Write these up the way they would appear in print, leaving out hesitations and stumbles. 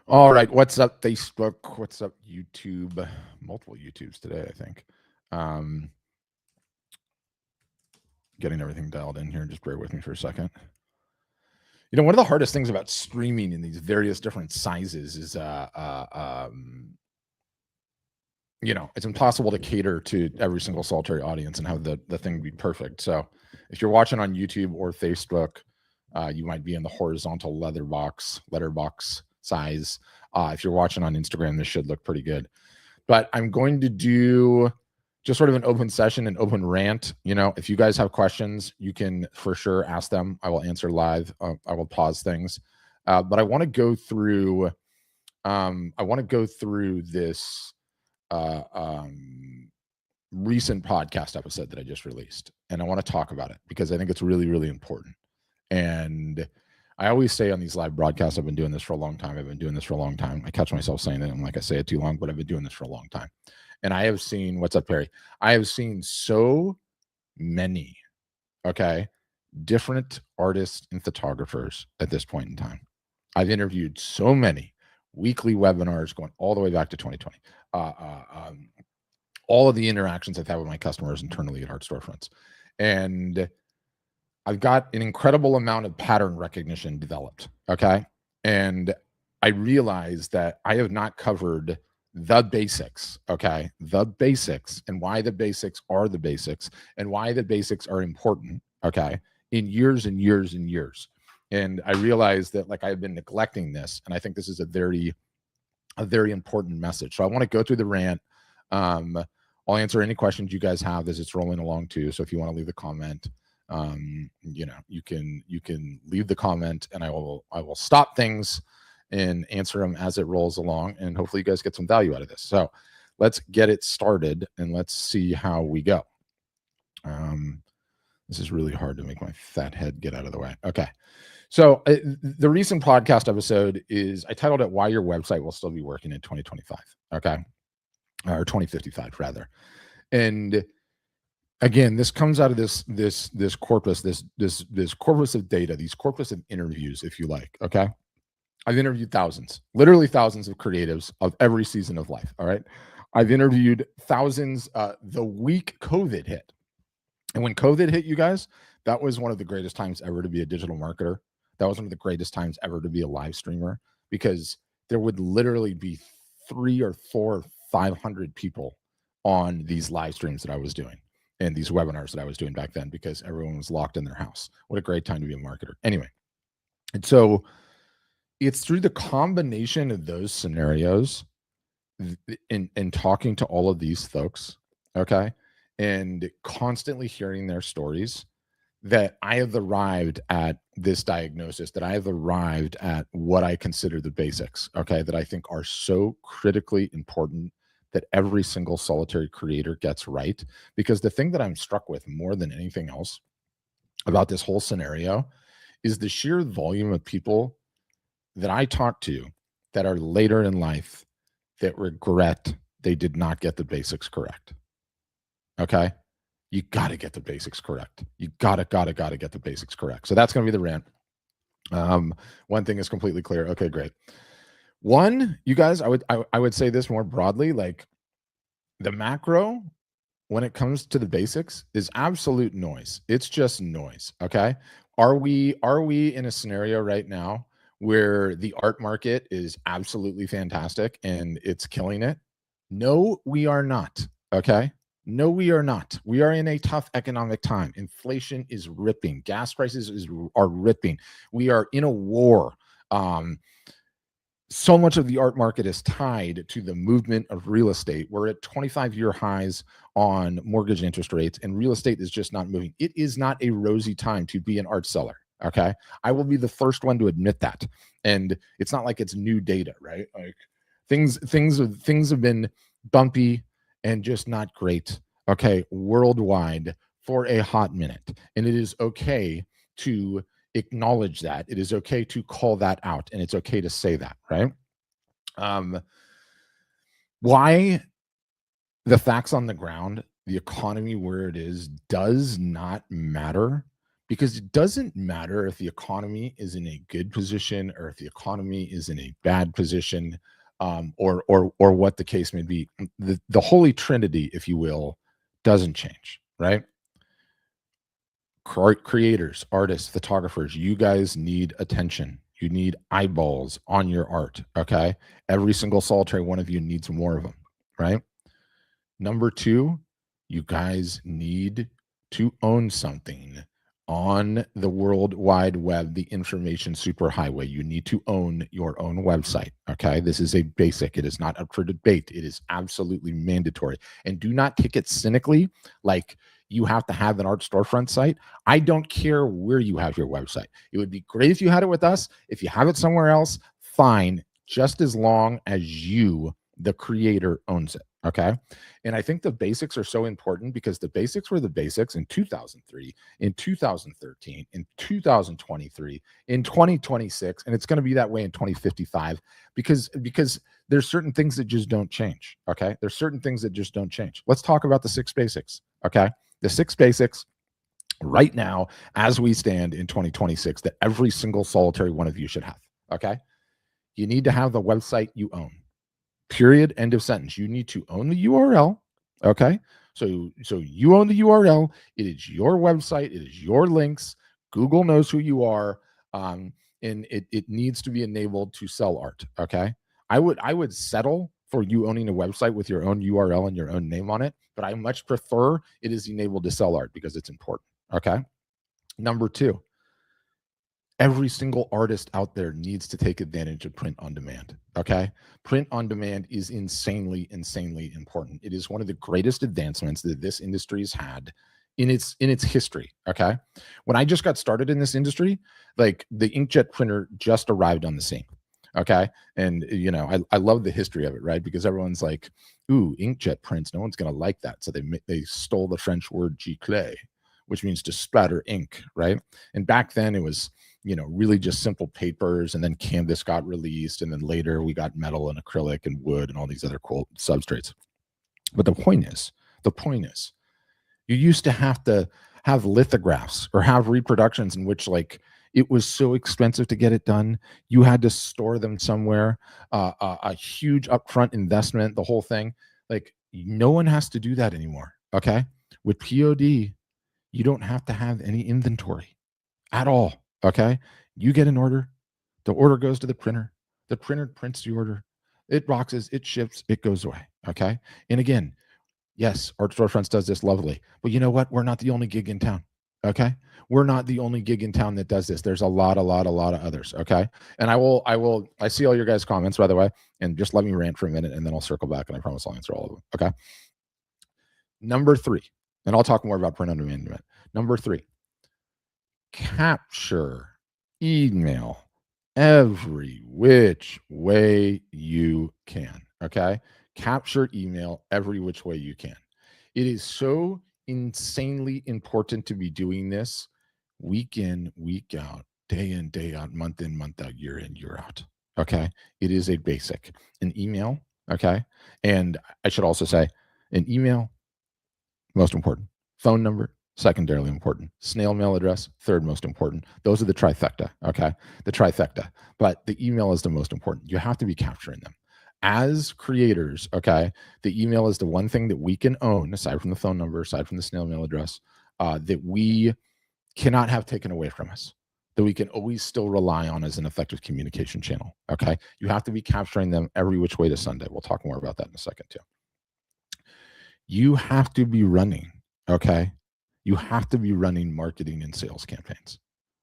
All right, what's up, Facebook? What's up, YouTube? Multiple YouTubes today, I think. Um, Getting everything dialed in here. Just bear with me for a second. You know, one of the hardest things about streaming in these various different sizes is, it's impossible to cater to every single solitary audience and have the thing be perfect. So, if you're watching on YouTube or Facebook, you might be in the horizontal letterbox size. If you're watching on Instagram, this should look pretty good. But I'm going to do just sort of an open session, an open rant. You know, if you guys have questions, you can for sure ask them. I will answer live. I will pause things, but I want to go through. I want to go through this uh, um, recent podcast episode that I just released, and I want to talk about it because I think it's really, really important. And I always say on these live broadcasts, I've been doing this for a long time. I catch myself saying it. I'm like, I say it too long, but I've been doing this for a long time. And I have seen, what's up, Perry? I have seen so many, okay, different artists and photographers at this point in time. I've interviewed so many weekly webinars going all the way back to 2020. All of the interactions I've had with my customers internally at Art Storefronts. And I've got an incredible amount of pattern recognition developed. Okay. And I realized that I have not covered the basics. Okay. The basics and why the basics are the basics and why the basics are important. Okay. In years and years and years. And I realized that like I've been neglecting this. And I think this is a very important message. So I want to go through the rant. I'll answer any questions you guys have as it's rolling along too. So if you want to leave a comment, you can leave the comment and I will stop things and answer them as it rolls along, and hopefully you guys get some value out of this. So let's get it started and let's see how we go. This is really hard to make my fat head get out of the way. Okay. So the recent podcast episode is, I titled it "Why Your Website Will Still Be Working in 2025." Okay. Or 2055 rather. And again, this comes out of this corpus, this corpus of data, these corpus of interviews, if you like. Okay. I've interviewed thousands, literally thousands of creatives of every season of life. All right. I've interviewed thousands the week COVID hit. And when COVID hit, you guys, that was one of the greatest times ever to be a digital marketer. That was one of the greatest times ever to be a live streamer, because there would literally be 3 or 4 or 500 people on these live streams that I was doing and these webinars that I was doing back then, because everyone was locked in their house. What a great time to be a marketer. Anyway, and so it's through the combination of those scenarios in talking to all of these folks, okay, and constantly hearing their stories, that I have arrived at this diagnosis, that I have arrived at what I consider the basics, okay, that I think are so critically important that every single solitary creator gets right. Because the thing that I'm struck with more than anything else about this whole scenario is the sheer volume of people that I talk to that are later in life that regret they did not get the basics correct. Okay. You got to get the basics correct. You gotta get the basics correct. So that's going to be the rant. One thing is completely clear. Okay, great. One, you guys, I would say this more broadly, like the macro, when it comes to the basics, is absolute noise. It's just noise. Okay. Are we in a scenario right now where the art market is absolutely fantastic and it's killing it? No, we are not. Okay. No, we are not. We are in a tough economic time. Inflation is ripping. Gas prices are ripping. We are in a war. So much of the art market is tied to the movement of real estate. We're at 25-year highs on mortgage interest rates, and real estate is just not moving. It is not a rosy time to be an art seller. Okay. I will be the first one to admit that. And it's not like it's new data, right? Like things have been bumpy and just not great, okay, worldwide for a hot minute. And it is okay to acknowledge that. It is okay to call that out, and it's okay to say that, right? Why the facts on the ground, the economy where it is, does not matter, because it doesn't matter if the economy is in a good position or if the economy is in a bad position, or what the case may be. The holy trinity, if you will, doesn't change, right? Creators, artists, photographers, you guys need attention. You need eyeballs on your art. Okay. Every single solitary one of you needs more of them, right? Number two, you guys need to own something on the World Wide Web, the information superhighway. You need to own your own website. Okay. This is a basic. It is not up for debate. It is absolutely mandatory. And do not take it cynically like you have to have an art storefront site. I don't care where you have your website. It would be great if you had it with us. If you have it somewhere else, fine, just as long as you, the creator, owns it. Okay. And I think the basics are so important because the basics were the basics in 2003, in 2013, in 2023, in 2026, and it's going to be that way in 2055 because there's certain things that just don't change. Okay. There's certain things that just don't change. Let's talk about the 6 basics. Okay. The 6 basics right now, as we stand in 2026, that every single solitary one of you should have. Okay. You need to have the website you own. Period. End of sentence. You need to own the URL. Okay. So you own the URL. It is your website. It is your links. Google knows who you are. And it needs to be enabled to sell art. Okay. I would settle for you owning a website with your own URL and your own name on it, but I much prefer it is enabled to sell art because it's important. Okay. Number two, every single artist out there needs to take advantage of print on demand. Okay. Print on demand is insanely important. It is one of the greatest advancements that this industry has had in its history. Okay. When I just got started in this industry, like the inkjet printer just arrived on the scene. Okay. And I love the history of it, right? Because everyone's like, ooh, inkjet prints, no one's going to like that. So they stole the French word gicler, which means to spatter ink, right? And back then it was, really just simple papers, and then canvas got released, and then later we got metal and acrylic and wood and all these other cool substrates. But the point is, you used to have lithographs or have reproductions in which, like, it was so expensive to get it done. You had to store them somewhere, a huge upfront investment, the whole thing. Like, no one has to do that anymore. Okay. With POD, you don't have to have any inventory at all. Okay. You get an order. The order goes to the printer. The printer prints the order. It boxes, it ships, it goes away. Okay. And again, yes, Art Storefronts does this lovely, but you know what? We're not the only gig in town. Okay. We're not the only gig in town that does this. There's a lot of others. Okay. And I see all your guys' comments, by the way, and just let me rant for a minute and then I'll circle back and I promise I'll answer all of them. Okay. Number 3, and I'll talk more about print on demand in a minute. Number 3, capture email every which way you can. Okay. Capture email every which way you can. It is so insanely important to be doing this week in, week out, day in, day out, month in, month out, year in, year out. Okay. It is a basic. An email. Okay. And I should also say an email, most important. Phone number, secondarily important. Snail mail address, third most important. Those are the trifecta. Okay. The trifecta. But the email is the most important. You have to be capturing them. As creators, okay, the email is the one thing that we can own, aside from the phone number, aside from the snail mail address, that we cannot have taken away from us, that we can always still rely on as an effective communication channel. Okay. You have to be capturing them every which way to Sunday. We'll talk more about that in a second too. You have to be running, okay? You have to be running marketing and sales campaigns.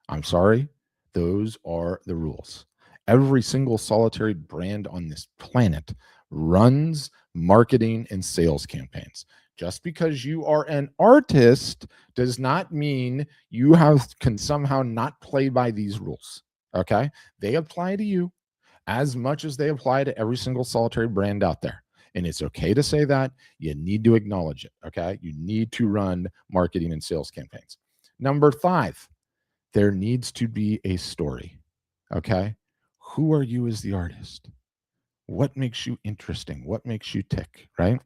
I'm sorry, those are the rules. Every single solitary brand on this planet runs marketing and sales campaigns. Just because you are an artist does not mean you can somehow not play by these rules. Okay. They apply to you as much as they apply to every single solitary brand out there. And it's okay to say that. You need to acknowledge it. Okay. You need to run marketing and sales campaigns. Number 5, there needs to be a story. Okay. Who are you as the artist? what makes you interesting? What makes you tick, right?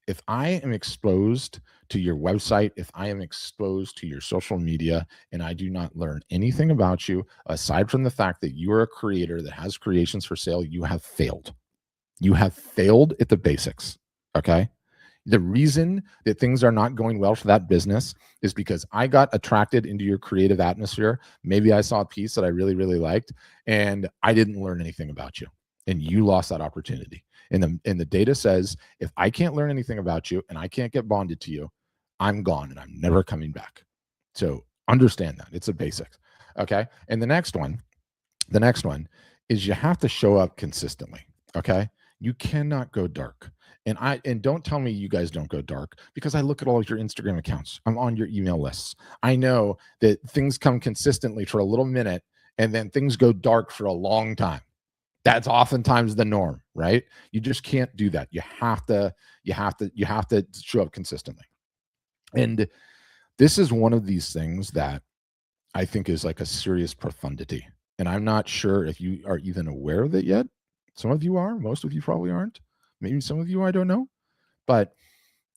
If I am exposed to your website, if I am exposed to your social media, and I do not learn anything about you, aside from the fact that you are a creator that has creations for sale, you have failed. You have failed at the basics. Okay. The reason that things are not going well for that business is because I got attracted into your creative atmosphere. Maybe I saw a piece that I really, really liked, and I didn't learn anything about you, and you lost that opportunity. And the data says if I can't learn anything about you and I can't get bonded to you, I'm gone and I'm never coming back. So understand that it's a basics. Okay. And the next one is you have to show up consistently. Okay. You cannot go dark. And don't tell me you guys don't go dark, because I look at all of your Instagram accounts. I'm on your email lists. I know that things come consistently for a little minute and then things go dark for a long time. That's oftentimes the norm, right? You just can't do that. You have to show up consistently. And this is one of these things that I think is like a serious profundity. And I'm not sure if you are even aware of it yet. Some of you are, most of you probably aren't. Maybe some of you, I don't know. But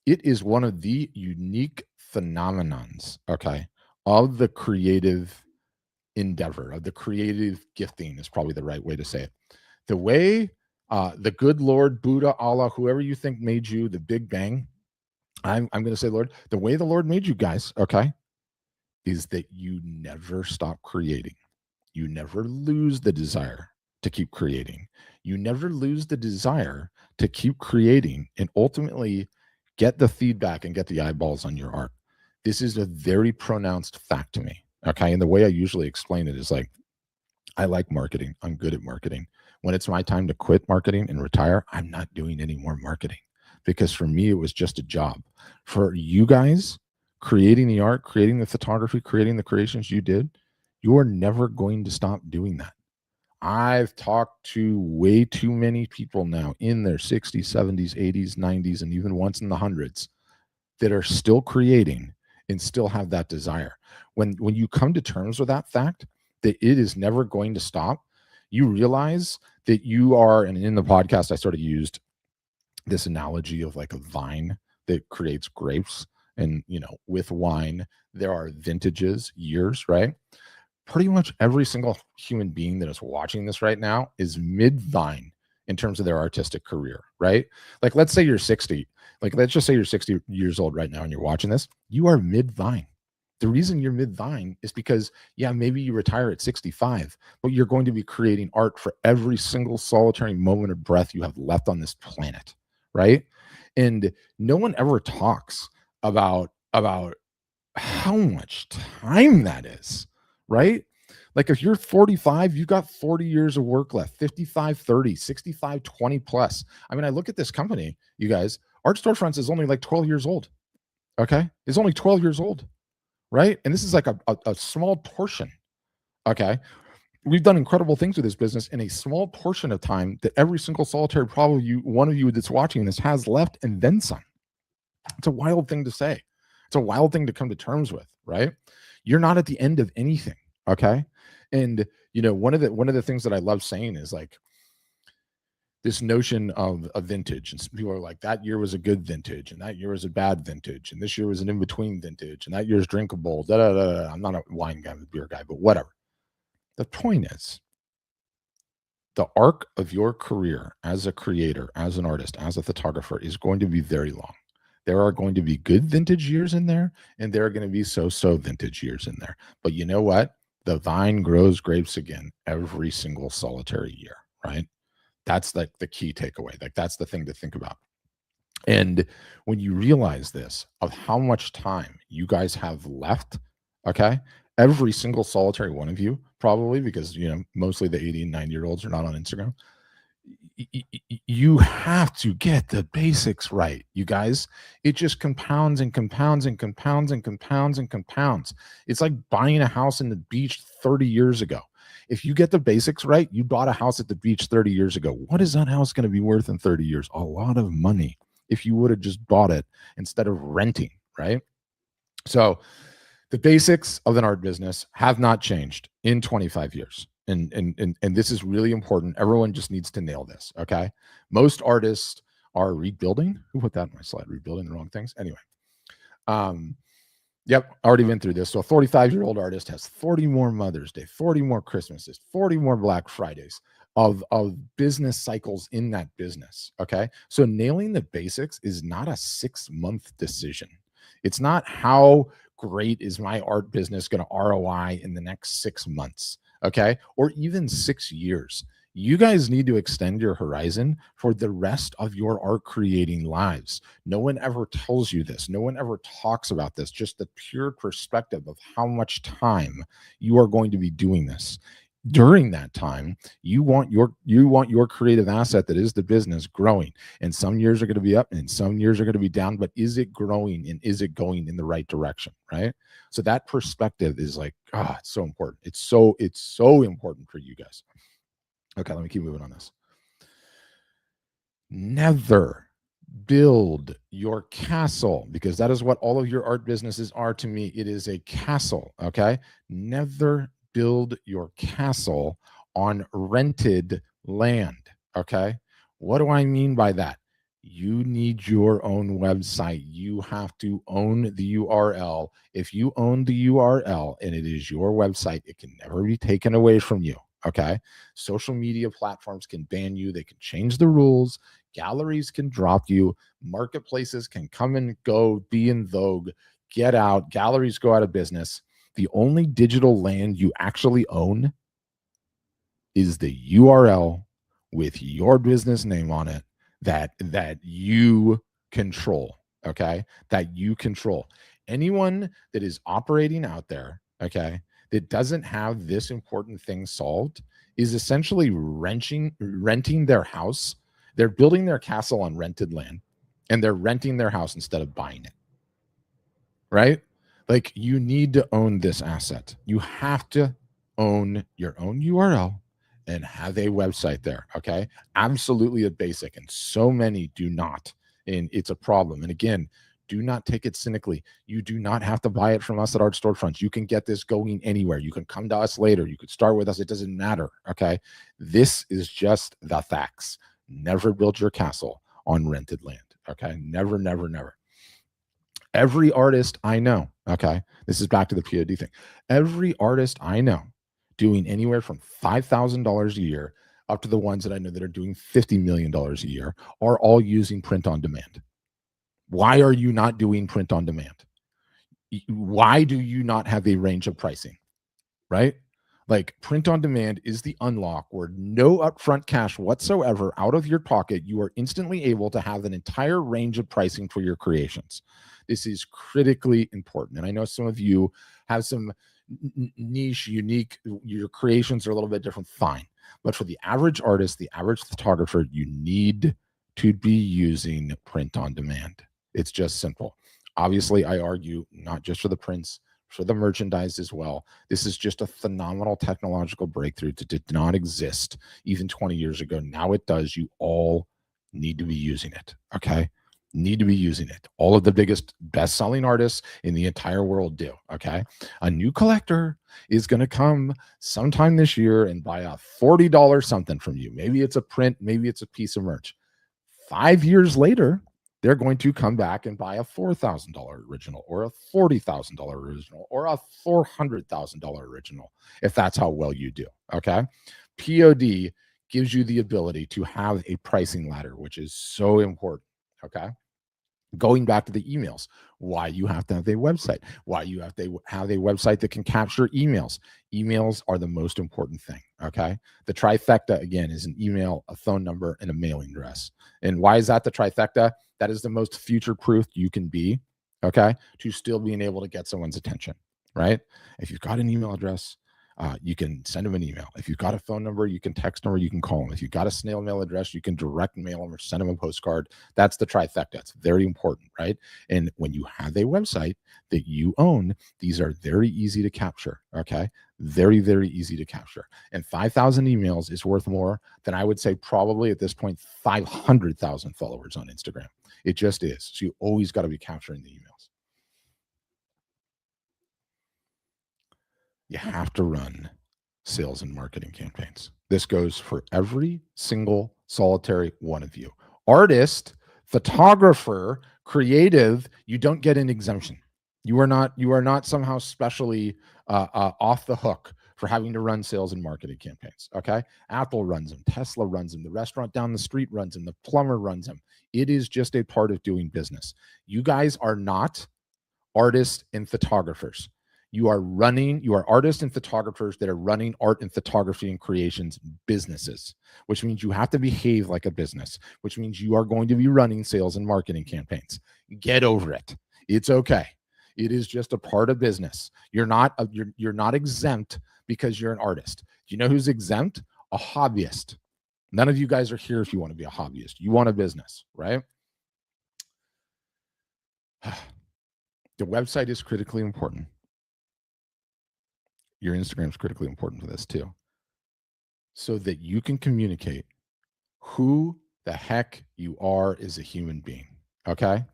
it is one of the unique phenomenons, okay, of the creative endeavor, of the creative gifting is probably the right way to say it. The way the good Lord, Buddha, Allah, whoever you think made you, the Big Bang, I'm going to say, Lord, the way the Lord made you guys, okay, is that you never stop creating. You never lose the desire to keep creating. You never lose the desire to keep creating and ultimately get the feedback and get the eyeballs on your art. This is a very pronounced fact to me. Okay. And the way I usually explain it is like, I like marketing. I'm good at marketing. When it's my time to quit marketing and retire, I'm not doing any more marketing, because for me, it was just a job. For you guys, creating the art, creating the photography, creating the creations you did, you are never going to stop doing that. I've talked to way too many people now in their 60s, 70s, 80s, 90s, and even once in the hundreds that are still creating and still have that desire. When you come to terms with that fact that it is never going to stop, you realize that you are, and in the podcast, I sort of used this analogy of like a vine that creates grapes. And, with wine, there are vintages, years, right? Pretty much every single human being that is watching this right now is mid-vine in terms of their artistic career, right? Like, let's say you're 60. Like, let's just say you're 60 years old right now and you're watching this. You are mid-vine. The reason you're mid-vine is because, yeah, maybe you retire at 65, but you're going to be creating art for every single solitary moment of breath you have left on this planet, right? And no one ever talks about how much time that is, right? Like, if you're 45, you've got 40 years of work left, 55, 30, 65, 20 plus. I mean, I look at this company, you guys, Art Storefronts is only like 12 years old. Okay. It's only 12 years old, right? And this is like a small portion. Okay. We've done incredible things with this business in a small portion of time that every single solitary, probably one of you that's watching this, has left, and then some. It's a wild thing to say. It's a wild thing to come to terms with, right? You're not at the end of anything. Okay. And one of the things that I love saying is like this notion of a vintage, and people are like, that year was a good vintage and that year was a bad vintage, and this year was an in-between vintage, and that year's drinkable. Da, da, da, da. I'm not a wine guy, I'm a beer guy, but whatever. The point is, the arc of your career as a creator, as an artist, as a photographer is going to be very long. There are going to be good vintage years in there, and there are going to be so-so vintage years in there. But you know what? The vine grows grapes again every single solitary year, right? That's like the key takeaway. Like, that's the thing to think about. And when you realize this, of how much time you guys have left, okay, every single solitary one of you, probably, because mostly the 80 and 90-year-olds are not on Instagram, you have to get the basics right, you guys. It just compounds and compounds and compounds and compounds and compounds. It's like buying a house in the beach 30 years ago. If you get the basics right, you bought a house at the beach 30 years ago. What is that house going to be worth in 30 years? A lot of money if you would have just bought it instead of renting, right? So the basics of an art business have not changed in 25 years. and this is really important. Everyone just needs to nail this. Okay. Most artists are rebuilding. Who put that in my slide? Rebuilding the wrong things. Anyway. Yep, already been through this. So a 45-year-old artist has 40 more Mother's Day, 40 more Christmases, 40 more Black Fridays of business cycles in that business. Okay. So nailing the basics is not a 6-month decision. It's not how great is my art business going to ROI in the next 6 months. Okay. Or even 6 years. You guys need to extend your horizon for the rest of your art creating lives. No one ever tells you this. No one ever talks about this. Just the pure perspective of how much time you are going to be doing this. During that time, you want your creative asset that is the business growing. And some years are going to be up and some years are going to be down, but is it growing and is it going in the right direction? Right. So that perspective is like, it's so important. It's so important for you guys. Okay, let me keep moving on this. Never build your castle, because that is what all of your art businesses are to me. It is a castle. Okay. Never build your castle on rented land. Okay. What do I mean by that? You need your own website. You have to own the URL. If you own the URL and it is your website, it can never be taken away from you. Okay. Social media platforms can ban you, they can change the rules. Galleries can drop you. Marketplaces can come and go, be in vogue, get out. Galleries go out of business. The only digital land you actually own is the URL with your business name on it that you control. Okay. That you control. Anyone that is operating out there, okay, that doesn't have this important thing solved is essentially renting their house. They're building their castle on rented land and they're renting their house instead of buying it. Right? Like, you need to own this asset. You have to own your own URL and have a website there. Okay. Absolutely a basic. And so many do not. And it's a problem. And again, do not take it cynically. You do not have to buy it from us at Art Storefronts. You can get this going anywhere. You can come to us later. You could start with us. It doesn't matter. Okay. This is just the facts. Never build your castle on rented land. Okay. Never, never, never. Every artist I know, okay, this is back to the POD thing. Every artist I know doing anywhere from $5,000 a year up to the ones that I know that are doing $50 million a year are all using print on demand. Why are you not doing print on demand? Why do you not have a range of pricing? Right? Like, print on demand is the unlock where no upfront cash whatsoever out of your pocket. You are instantly able to have an entire range of pricing for your creations. This is critically important. And I know some of you have some niche, unique, your creations are a little bit different. Fine. But for the average artist, the average photographer, you need to be using print on demand. It's just simple. Obviously, I argue not just for the prints, for the merchandise as well. This is just a phenomenal technological breakthrough that did not exist even 20 years ago. Now it does. You all need to be using it. Okay. Need to be using it. All of the biggest best-selling artists in the entire world do. Okay. A new collector is going to come sometime this year and buy a $40 something from you. Maybe it's a print, maybe it's a piece of merch. 5 years later, they're going to come back and buy a $4,000 original or a $40,000 original or a $400,000 original, if that's how well you do. Okay. POD gives you the ability to have a pricing ladder, which is so important. Okay. Going back to the emails, why you have to have a website, why you have to have a website that can capture emails. Emails are the most important thing. Okay. The trifecta, again, is an email, a phone number, and a mailing address. And why is that the trifecta? That is the most future proof you can be. Okay. To still being able to get someone's attention. Right. If you've got an email address, you can send them an email. If you've got a phone number, you can text them or you can call them. If you've got a snail mail address, you can direct mail them or send them a postcard. That's the trifecta. It's very important, right? And when you have a website that you own, these are very easy to capture, okay? Very, very easy to capture. And 5,000 emails is worth more than, I would say, probably at this point, 500,000 followers on Instagram. It just is. So you always got to be capturing the emails. You have to run sales and marketing campaigns. This goes for every single solitary one of you. Artist, photographer, creative, you don't get an exemption. You are not somehow specially off the hook for having to run sales and marketing campaigns. Okay. Apple runs them. Tesla runs them. The restaurant down the street runs them. The plumber runs them. It is just a part of doing business. You guys are not artists and photographers. You are artists and photographers that are running art and photography and creations businesses, which means you have to behave like a business, which means you are going to be running sales and marketing campaigns. Get over it. It's okay. It is just a part of business. You're not exempt because you're an artist. Do you know who's exempt? A hobbyist. None of you guys are here if you want to be a hobbyist. You want a business, right? The website is critically important. Your Instagram is critically important for this too, so that you can communicate who the heck you are as a human being. Okay.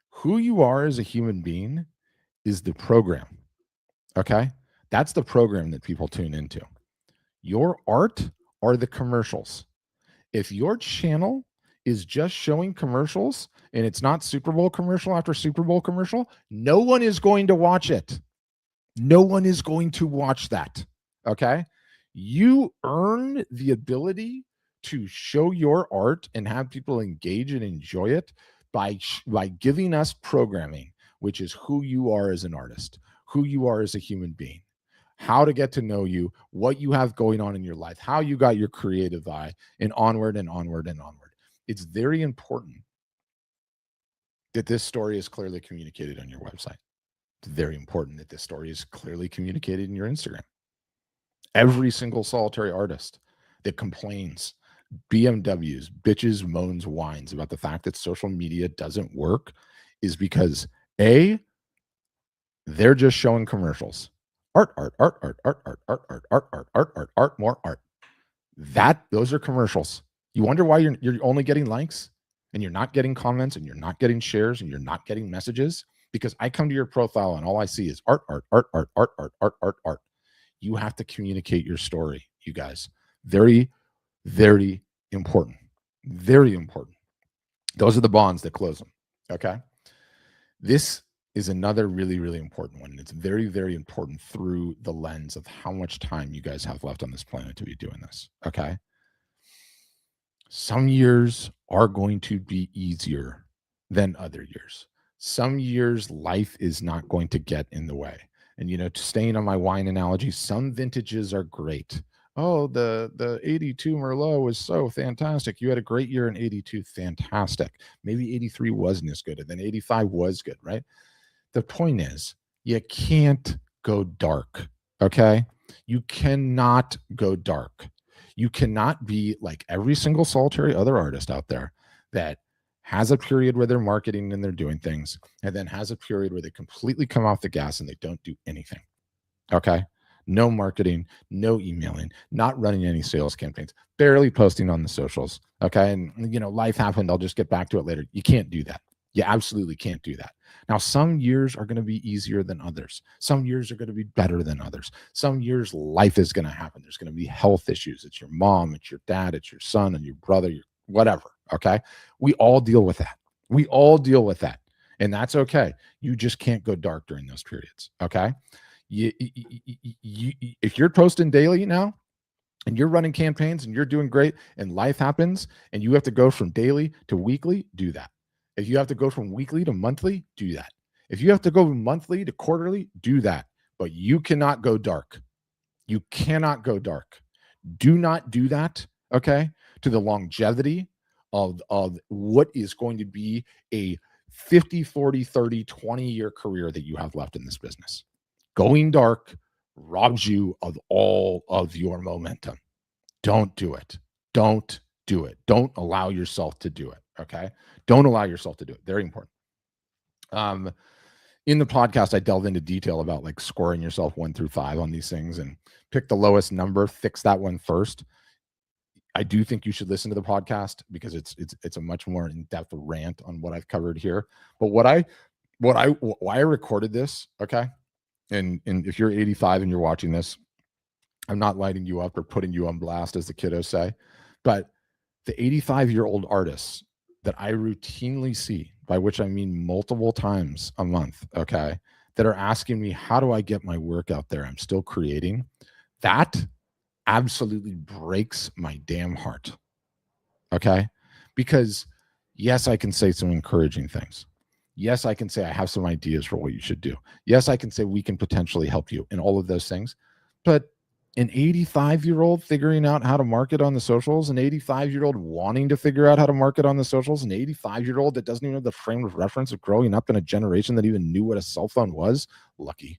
Who you are as a human being is the program. Okay. That's the program that people tune into. Your art are the commercials. If your channel is just showing commercials and it's not Super Bowl commercial after Super Bowl commercial, no one is going to watch it. No one is going to watch that. Okay. You earn the ability to show your art and have people engage and enjoy it by giving us programming, which is who you are as an artist, who you are as a human being, how to get to know you, what you have going on in your life, how you got your creative eye, and onward and onward and onward. It's very important that this story is clearly communicated on your website. It's very important that this story is clearly communicated in your Instagram. Every single solitary artist that complains, BMWs, bitches, moans, whines about the fact that social media doesn't work is because A, they're just showing commercials. Art, more art. Those are commercials. You wonder why you're only getting likes and you're not getting comments and you're not getting shares and you're not getting messages? Because I come to your profile and all I see is art. You have to communicate your story, you guys. Very, very important. Very important. Those are the bonds that close them. Okay. This is another really, really important one. And it's very, very important through the lens of how much time you guys have left on this planet to be doing this. Okay. Some years are going to be easier than other years. Some years life is not going to get in the way. And, staying on my wine analogy, some vintages are great. Oh, the 82 Merlot was so fantastic. You had a great year in 82. Fantastic. Maybe 83 wasn't as good. And then 85 was good, right? The point is, you can't go dark. Okay. You cannot go dark. You cannot be like every single solitary other artist out there that has a period where they're marketing and they're doing things, and then has a period where they completely come off the gas and they don't do anything. Okay. No marketing, no emailing, not running any sales campaigns, barely posting on the socials. Okay. And, life happened. I'll just get back to it later. You can't do that. You absolutely can't do that. Now, some years are going to be easier than others. Some years are going to be better than others. Some years life is going to happen. There's going to be health issues. It's your mom, it's your dad, it's your son and your brother, your whatever. Okay. We all deal with that. We all deal with that. And that's okay. You just can't go dark during those periods. Okay. If you're posting daily now and you're running campaigns and you're doing great and life happens and you have to go from daily to weekly, do that. If you have to go from weekly to monthly, do that. If you have to go monthly to quarterly, do that. But you cannot go dark. You cannot go dark. Do not do that, okay, to the longevity of what is going to be a 50, 40, 30, 20-year career that you have left in this business. Going dark robs you of all of your momentum. Don't do it. Don't do it. Don't allow yourself to do it. Okay. Don't allow yourself to do it. Very important. In the podcast, I delve into detail about like scoring yourself 1 through 5 on these things and pick the lowest number, fix that one first. I do think you should listen to the podcast because it's a much more in-depth rant on what I've covered here. But why I recorded this, okay? And if you're 85 and you're watching this, I'm not lighting you up or putting you on blast, as the kiddos say, but the 85-year-old artists that I routinely see, by which I mean multiple times a month, okay, that are asking me, how do I get my work out there? I'm still creating. That absolutely breaks my damn heart. Okay. Because yes, I can say some encouraging things. Yes, I can say I have some ideas for what you should do. Yes, I can say we can potentially help you in all of those things. But an 85-year-old figuring out how to market on the socials, an 85-year-old wanting to figure out how to market on the socials, an 85-year-old that doesn't even have the frame of reference of growing up in a generation that even knew what a cell phone was, lucky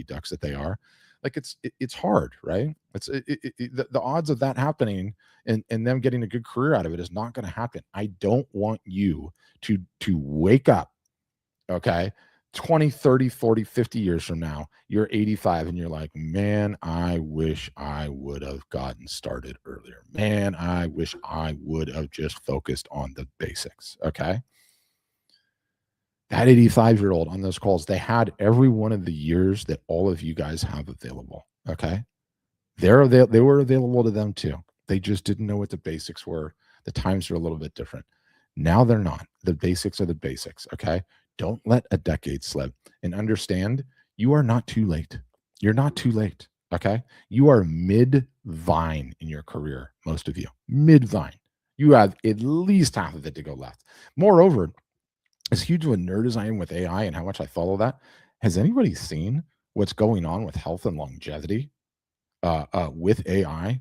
ducks that they are. Like it's hard, right? The odds of that happening and them getting a good career out of it is not going to happen. I don't want you to wake up, okay, 20, 30, 40, 50 years from now, you're 85 and you're like, man, I wish I would have gotten started earlier. Man, I wish I would have just focused on the basics. Okay. That 85-year-old on those calls, they had every one of the years that all of you guys have available. Okay. They were available to them too. They just didn't know what the basics were. The times are a little bit different. Now they're not. The basics are the basics. Okay. Don't let a decade slip, and understand you are not too late. You're not too late. Okay. You are mid vine in your career. Most of you, mid vine. You have at least half of it to go left. Moreover, as huge of a nerd as I am with AI and how much I follow that, has anybody seen what's going on with health and longevity with AI?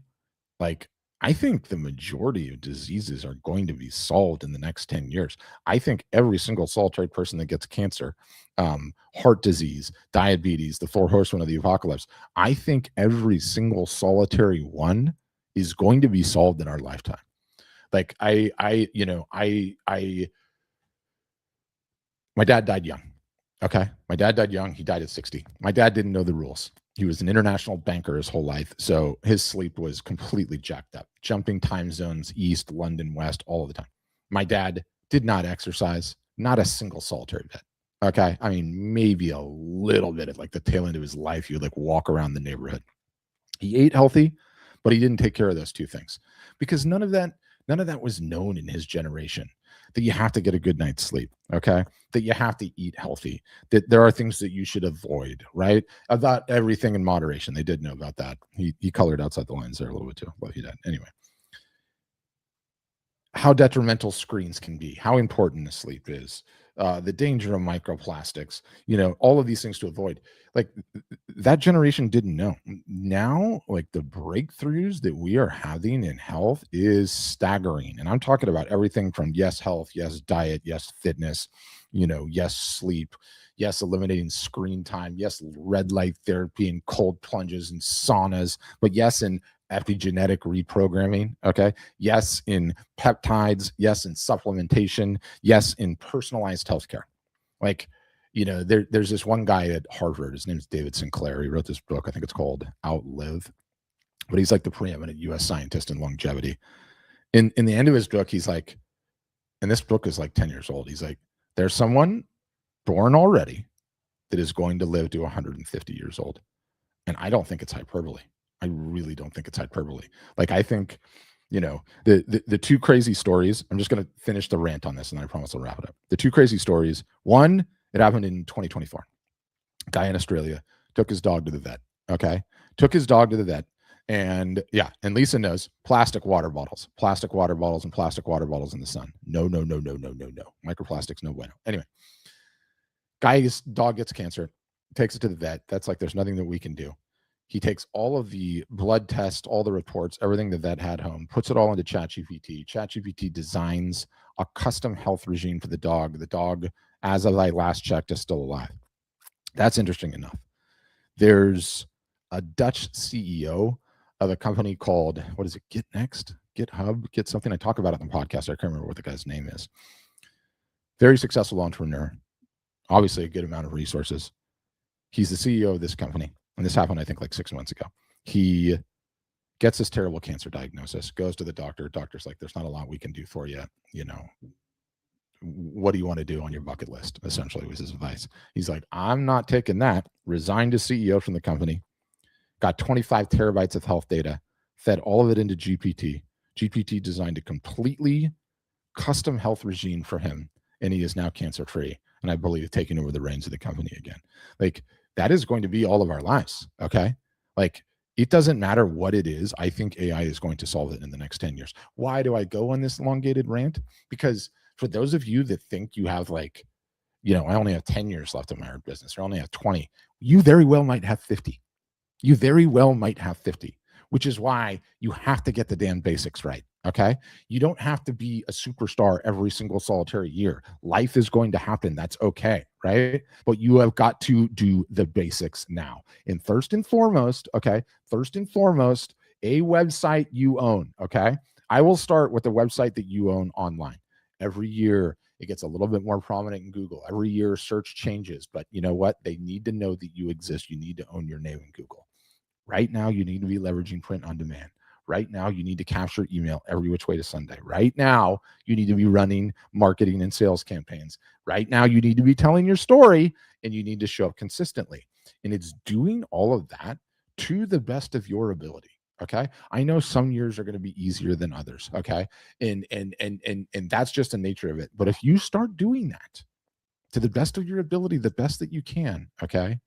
Like, I think the majority of diseases are going to be solved in the next 10 years. I think every single solitary person that gets cancer, heart disease, diabetes, the four horsemen of the apocalypse, I think every single solitary one is going to be solved in our lifetime. Like my dad died young. Okay. My dad died young. He died at 60. My dad didn't know the rules. He was an international banker his whole life. So his sleep was completely jacked up, jumping time zones, east, London, west, all of the time. My dad did not exercise, not a single solitary bit. Okay. I mean, maybe a little bit at like the tail end of his life. He would like walk around the neighborhood. He ate healthy, but he didn't take care of those two things because none of that was known in his generation. That you have to get a good night's sleep, okay? That you have to eat healthy, that there are things that you should avoid, right? About everything in moderation. They did know about that. He colored outside the lines there a little bit too. Well, he did. Anyway, how detrimental screens can be, how important the sleep is, the danger of microplastics, all of these things to avoid. Like that generation didn't know. Now, like the breakthroughs that we are having in health is staggering. And I'm talking about everything from yes, health, yes, diet, yes, fitness, yes, sleep, yes, eliminating screen time, yes, red light therapy and cold plunges and saunas, but yes, and epigenetic reprogramming. Okay. Yes, in peptides. Yes, in supplementation. Yes, in personalized healthcare. Like, there's this one guy at Harvard. His name's David Sinclair. He wrote this book. I think it's called Outlive. But he's like the preeminent U.S. scientist in longevity. In the end of his book, he's like, and this book is like 10 years old. He's like, there's someone born already that is going to live to 150 years old. And I don't think it's hyperbole. I really don't think it's hyperbole. Like I think, the two crazy stories. I'm just going to finish the rant on this, and I promise I'll wrap it up. The two crazy stories. One, it happened in 2024. A guy in Australia took his dog to the vet. Okay, took his dog to the vet, and yeah, and Lisa knows plastic water bottles, and plastic water bottles in the sun. No. Microplastics, no bueno. Anyway, guy's dog gets cancer, takes it to the vet. That's like there's nothing that we can do. He takes all of the blood tests, all the reports, everything the vet had home, puts it all into ChatGPT. ChatGPT designs a custom health regime for the dog. The dog, as of I last checked, is still alive. That's interesting enough. There's a Dutch CEO of a company called, what is it, Get Next? GitHub? Get something. I talk about it on the podcast. I can't remember what the guy's name is. Very successful entrepreneur. Obviously a good amount of resources. He's the CEO of this company. And this happened, I think, like 6 months ago. He gets this terrible cancer diagnosis, goes to the doctor. Doctor's like, there's not a lot we can do for you. What do you want to do on your bucket list? Essentially was his advice. He's like, I'm not taking that. Resigned as CEO from the company. got 25 terabytes of health data, fed all of it into GPT. GPT designed a completely custom health regime for him, and he is now cancer-free. And I believe taking over the reins of the company again. Like, that is going to be all of our lives. Okay. Like, it doesn't matter what it is. I think AI is going to solve it in the next 10 years. Why do I go on this elongated rant? Because for those of you that think you have like, I only have 10 years left in my art business, or I only have 20, you very well might have 50. You very well might have 50, which is why you have to get the damn basics right. Okay. You don't have to be a superstar every single solitary year. Life is going to happen. That's okay. Right. But you have got to do the basics now. And first and foremost, a website you own. Okay. I will start with the website that you own online. Every year, it gets a little bit more prominent in Google. Every year, search changes. But you know what? They need to know that you exist. You need to own your name in Google. Right now, you need to be leveraging print on demand. Right now, you need to capture email every which way to Sunday. Right now, you need to be running marketing and sales campaigns. Right now, you need to be telling your story, and you need to show up consistently. And it's doing all of that to the best of your ability. Okay. I know some years are going to be easier than others. Okay. And that's just the nature of it. But if you start doing that to the best of your ability, the best that you can, okay,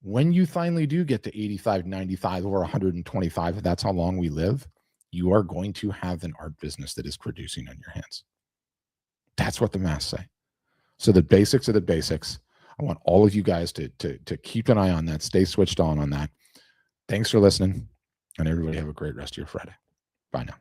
when you finally do get to 85, 95, or 125, if that's how long we live, you are going to have an art business that is producing on your hands. That's what the math say. So the basics are the basics. I want all of you guys to keep an eye on that, stay switched on that. Thanks for listening, and everybody have a great rest of your Friday. Bye now.